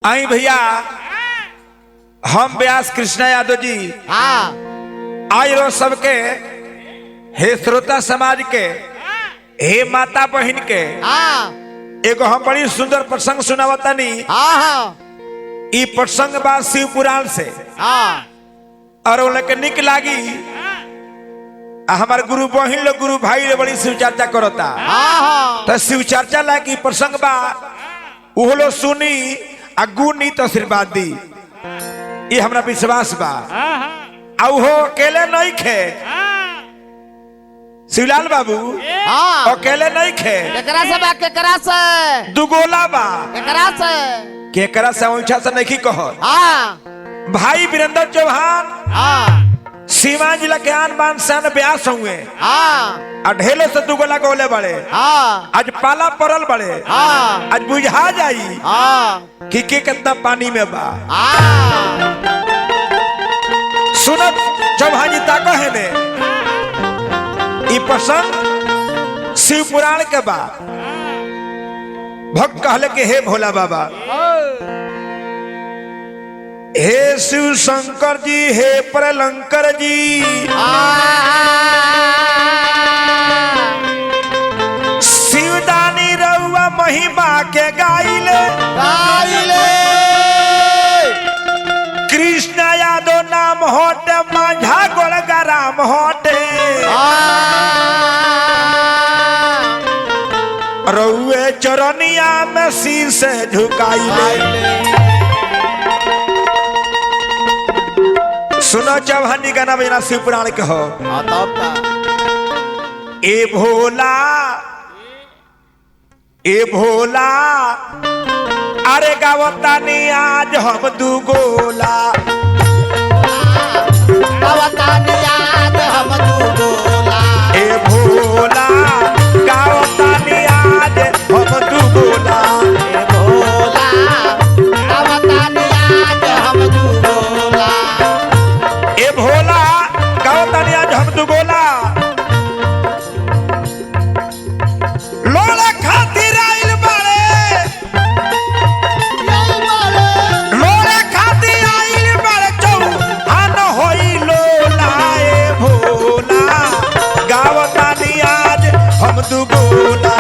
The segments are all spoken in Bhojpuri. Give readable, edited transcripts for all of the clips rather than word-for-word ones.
आई भैया हम व्यास कृष्णा यादव जी आई रो सबके हे श्रोता समाज के हे माता बहन के एगो हम बड़ी सुंदर प्रसंग सुनावतानी। ई प्रसंग बा शिव पुराण से और उनके निक लागी हमारे गुरु बहन लोग गुरु भाई लोग बड़ी शिव चर्चा करता तो शिव चर्चा लागी प्रसंग बा वो लोग सुनी आ गुनी तो आशीर्वाद दी ये हमरा विश्वास बा। आ वो अकेले नहीं खे शिवलाल बाबू अकेले नहीं खे केकरा से दुगोला बा केकरा से ऊंचा से नहीं कहो भाई वीरेंद्र चौहान सीमा जिला के आन बान सन ब्यास हुए ढेले से दुगोला गोले बड़े आज पाला परल बड़े आज बुझा जाई कि कितना पानी में बा। सुनत चौहान जी ताको है ने ई प्रसंग शिव पुराण के बा। भक्त कहले के हे भोला बाबा हे शिव शंकर जी हे प्रलंकर जी शिवदानी रउआ महिमा के गाइले कृष्ण यादव नाम होटे माझा गोलगाराम होटे रउए चरनिया में सिर से झुकाइले। सुनो चौहानी गाना बजना शिव पुराण के हो ए भोला अरे गावतानी आज हम दुगोला ए भोला गावतानी आज हम दुगोला ए भोला गावतानी आज हम दुगोला लोला खातिर आइल बाड़े लोला खातिर आइल बाड़े चौहान होई लोला ए भोला गावतानी आज हम दुगोला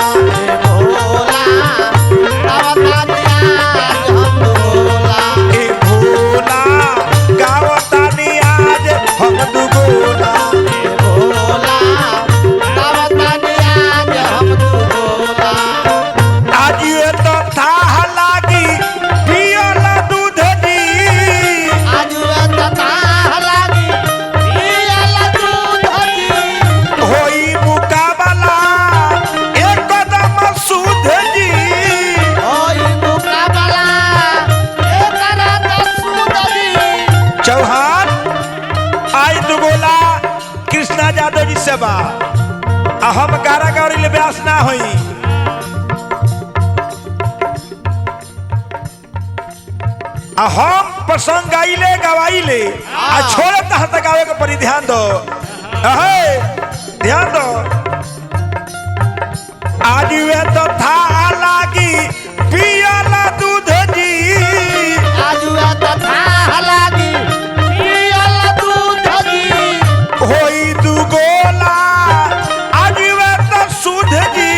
ए भोला गावतानी आज हम दुगोला आज ये तो था लागी पियोला दूध दी होई मुकाबला एक कदम सूध जी चौहान आई दुगोला कृष्णा यादव जी से बा हम गारा गौरी ले व्यास ना होई हम प्रसंग गाइले गवाइले आ छोड़े तहत गावे के परी ध्यान दो ध्यान दो। आज वे तो था लागी पियाला दूध जी होई दुगोला आज वे तो सुध जी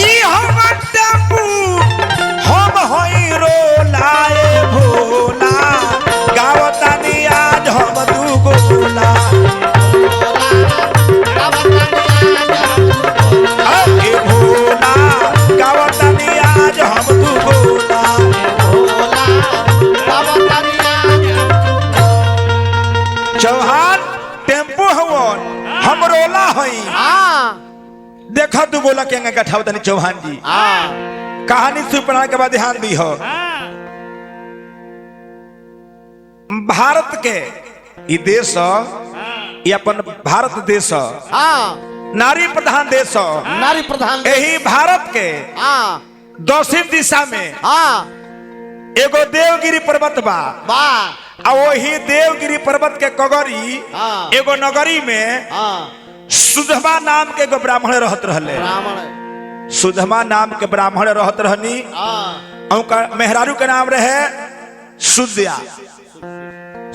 ई हमर टेम्पू हम होई रोला ए भोला गावतानी आज हम दुगोला ए भोला गावतानी आज हम दुगोला चौहान टेम्पो हवन हम रोला हई देखा दुगोला के गठाव तनी चौहान जी कहानी शिव पुराण के बाद ध्यान दी हो। भारत के ई देश ये अपन भारत देश नारी प्रधान देश यही भारत के दक्षिण दिशा में एगो देवगिरी पर्वत बा आ वही देवगिरी पर्वत के कगरी हाँ। एगो नगरी में हाँ सुधमा नाम के एगो ब्राह्मण रहत रहले। ब्राह्मण सुधमा नाम के ब्राह्मण रहत रहनी। हाँ उनका मेहरारू के नाम रहे सुद्या।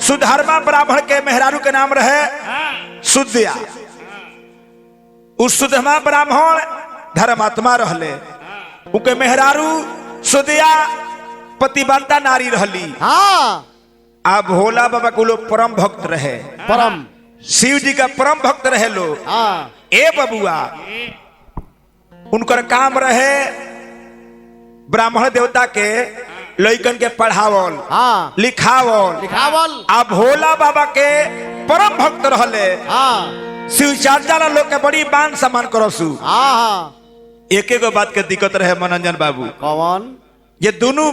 सुधर्मा ब्राह्मण के मेहरारू के नाम रहे सुद्या। उस सुधमा ब्राह्मण धर्मात्मा रहले। उनके मेहरारू सुद्या पतिव्रता नारी रहली। हाँ आ भोला बाबा को लोग परम भक्त रहे। परम शिव जी का परम भक्त रहे लोग। हाँ ए बबुआ उनकर काम रहे ब्राह्मण देवता के लइकन के पढ़ावल हाँ लिखावल। लिखावल आ भोला बाबा के परम भक्त रहले। हाँ शिव चर्चा लोग के बड़ी मान सम्मान करसु। हाँ एक एगो बात के दिक्कत रहे मनोरंजन बाबू, कौन ये दोनों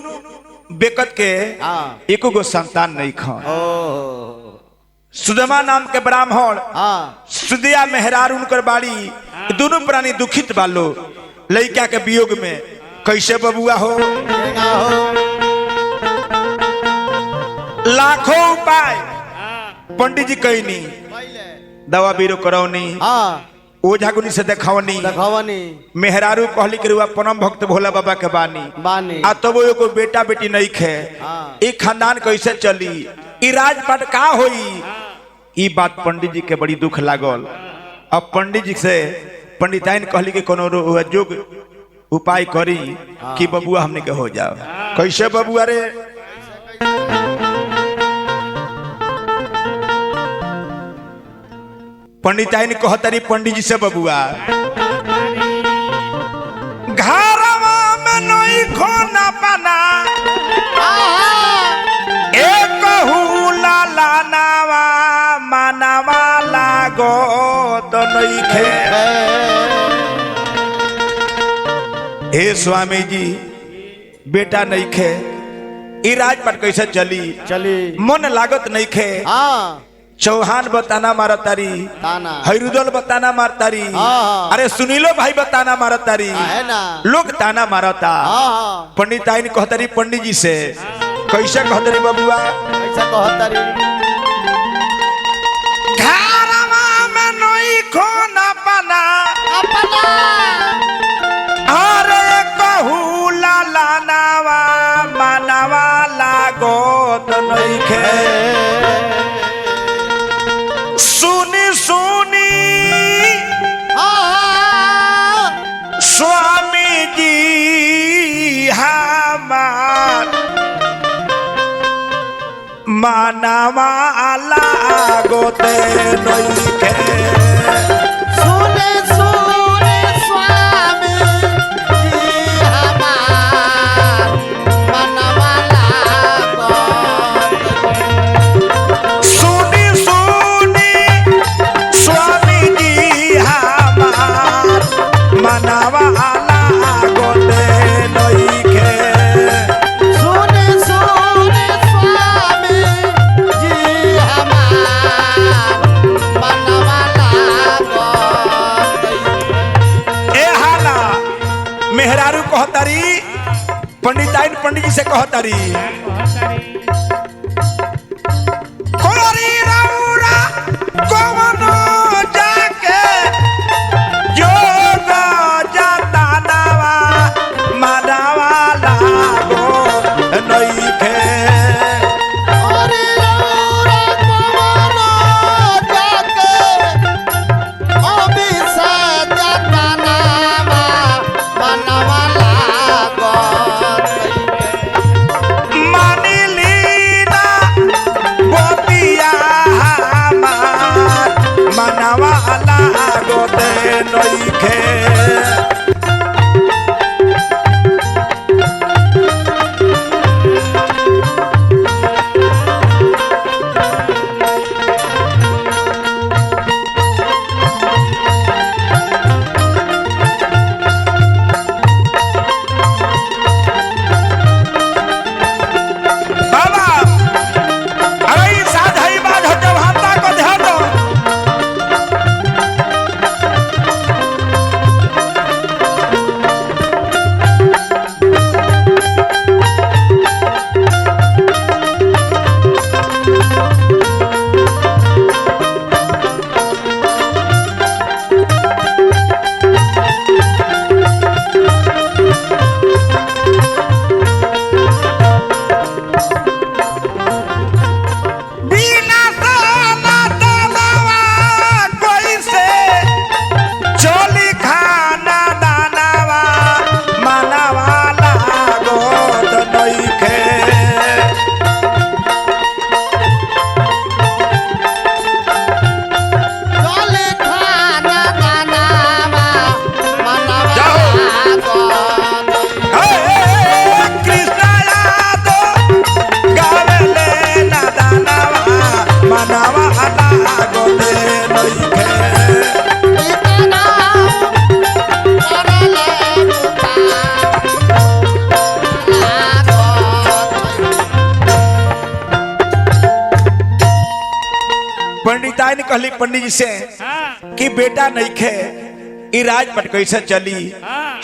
बेकत के हाँ एको गो संतान नहीं खान। ओ सुदमा नाम के ब्राह्मण हाँ सुदिया मेहरार उनकर बाड़ी दोनों प्राणी दुखित बालो लइका के वियोग में। कैसे बबुआ हो केना हो लाखों उपाय पंडित जी कहनी, दवा बीरो करौनी, हाँ ओझा गुनी से देखावनी। देखवनी मेहरारू कहली के रुआ परम भक्त भोला बाबा के बानी। बानी आ तब एगो बेटा बेटी नहीं खे। हाँ। ई खानदान कैसे चली, ई राजपाट का होई। ई बात पंडित जी के बड़ी दुख लागल। अब पंडित जी से पंडिताइन कहली के कोनो जोग उपाय करी कि बबुआ हमने के हो जाओ। कैसे बबुआ रे, पंडिताइन कहतरी पंडित जी से बबुआ घरवा में नहीं खोना पाना एक लाला नावा मानवा लागो तो नहीं खे। हे स्वामी जी बेटा नहीं खे, ई राजपाट कैसे चली। चली मन लागत नहीं खे। हाँ चौहान बताना मारतारी, ताना हैरुदल बताना मारतारी, हाँ। अरे सुनीलो भाई बताना मारतारी, है ना लोग ताना मारता। हाँ पंडिताइन कहतरी पंडित जी से कैसे कहतरी बबुआ कैसा कहतरी घरवा में नहीं खोना पाना अपना अरे कहू लाला नावा मानवा लागो तो नहीं खे। सुनी सुनी स्वामी जी हमार मानवा लागोते नहीं खे। सुने सुने स्वामी जी हमार मनवा लागो। सुनी सुनी स्वामी जी हमार मानवा लागोते नहीं खे। सुने सुने स्वामी जी हमार मनवा लागो। ए हाला मेहरारू कहतारी पंडिताइन पंडित जी से कहतारी कोरी रौरा कवनो जाके जोग जाता नावा मानवा लागो नहीं खे। अरे रौरा कवनो जाके अभिषेक जतनावा मनवा लागो। मानिली लागते नइखे इतना करले पंडिताइन कहली पंडित जी से कि बेटा नइखे ई राजपट कैसे चली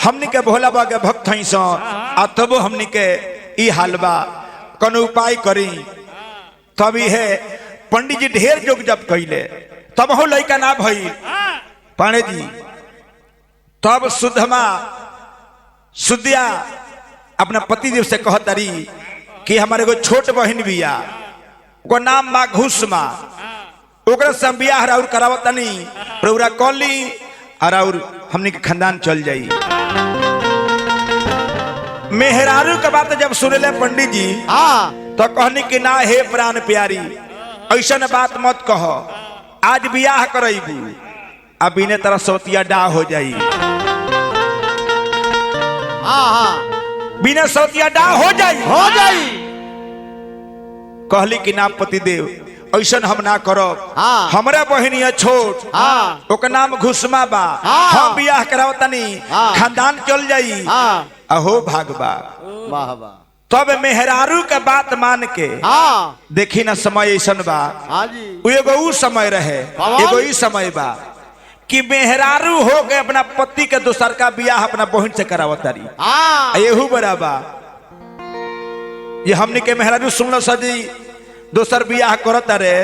हमनी के भोला बाबा के भक्त हई सो आ तबो हमनी के ई हालबा कौन उपाय करी तभी है पंडित जी ढेर जोग जब कैले तब हो लइका ना भई पाणे जी तब सुद्या अपना पति देव से कहतरी कि हमारे को छोट बहन बिया को नाम बा घुसमा ओकरा से हम बियाह और करावतनी रउरा कॉली और हमनी के खानदान चल जाई मेहरारू के बात जब सुनले पंडित जी तो कहनी कि ना हे प्राण प्यारी ऐसा बात मत कहो आज बियाह करबू आ बिने तरह सौतिया डा हो जाई बिना सौतिया डा हो जाई कहली कि ना पति देव ऐसा हम ना करो हमारा बहन है छोट ओकर नाम घुसमा बा हम बियाह करावतनी खानदान चल जाई अहो भागबा तब मेहरारू के बात मान के देखी ना समय ऐसा बा एगो उ समय रहे एगो ई समय बा कि मेहरारू हो के अपना पति के दोसर का बियाह अपना बहन से करावतारी एहू बराबा ये हमनी के मेहरारू सुनलो सजी दोसर बियाह करत रे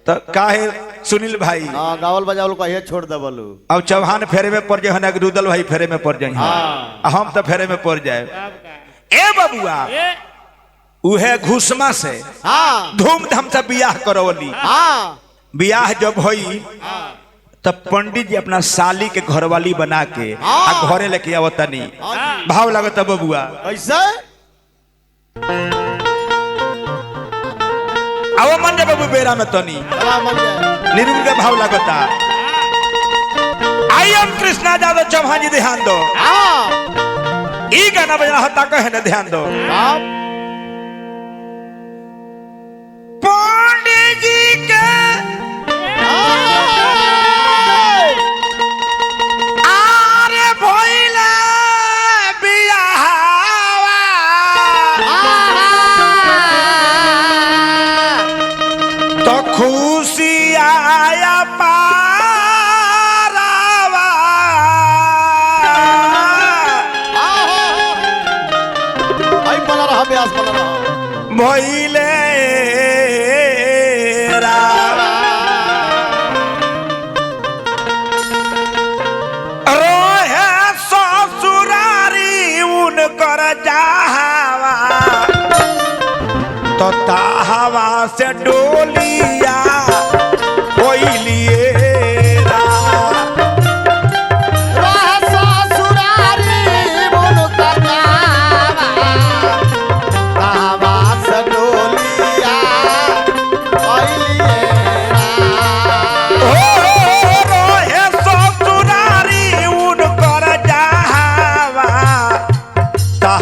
तो काहे सुनील भाई गावल बजावल कहिए छोड़ देबलू अब चौहान फेरे में पड़ जाए रुदल भाई फेरे में पड़ जाए हम तो फेरे में पड़ जाए ए बबुआ उहे घुसमा से धूमधाम से बियाह करवली बियाह जब होई तब पंडित जी अपना साली के घरवाली बना के आ घरे लेके आवतनी भाव लगता बबुआ कैसे आओ मन जा बाबू बेरा में तनी निरुल के भाव लगता आई एम कृष्णा यादव चौहान जी ध्यान दो ई गाना बजना होता कहे ना ध्यान दो पंडित जी के आरे भइला तो खुशी आया पारावा भइले रोहे ससुरारी उनकर जावा तो ताहवा से डोलिया कोइलिए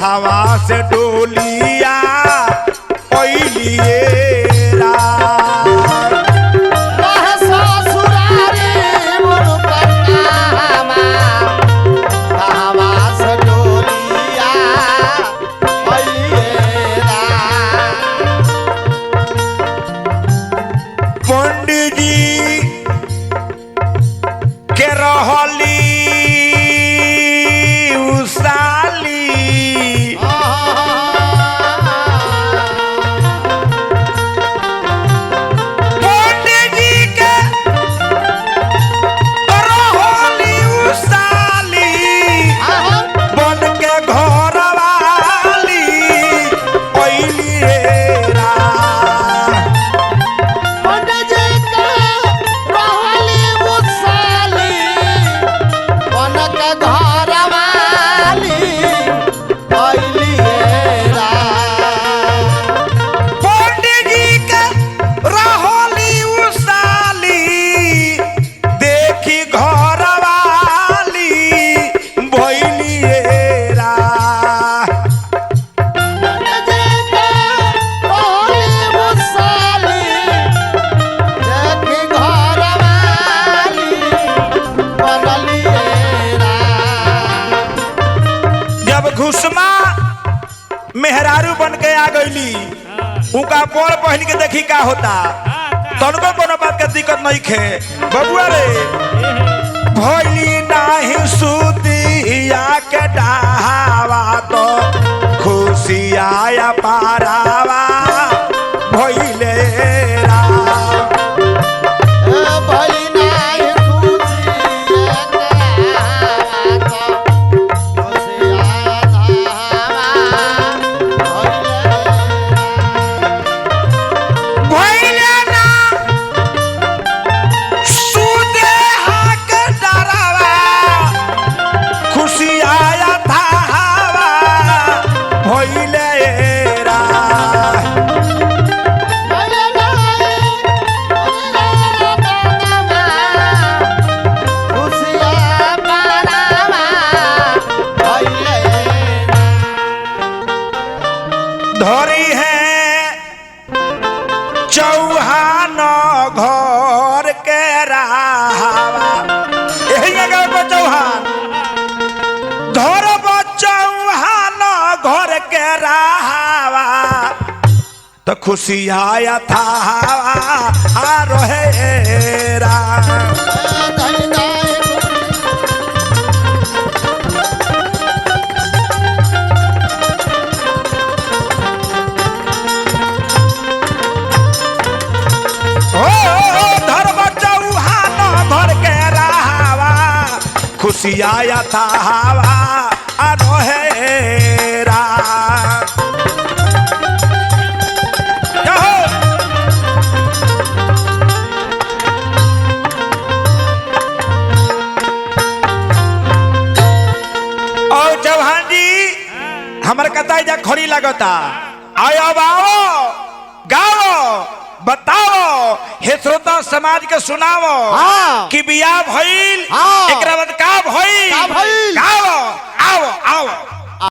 हवा से डोलिया कोइलिए रा मेहरारू बन के आ गईली उनका पर पहन के देखी का होता तनको कोनो बात के दिक्कत नहीं खे बबुआ रे भइली नाही सुतिया के डावा तो खुशी आया पारावा भइले धरी है चौहान घर के रावा यही जगह पर चौहान धर चौहान घर के रावा तो खुशी आया था आ रहे रा खुशी आया था हवा अरोहेरा और चौहान जी हमारे कताई जा खड़ी लगता आओ आओ गाओ बताओ हे श्रोता समाज के सुनाओ कि बियाह भइल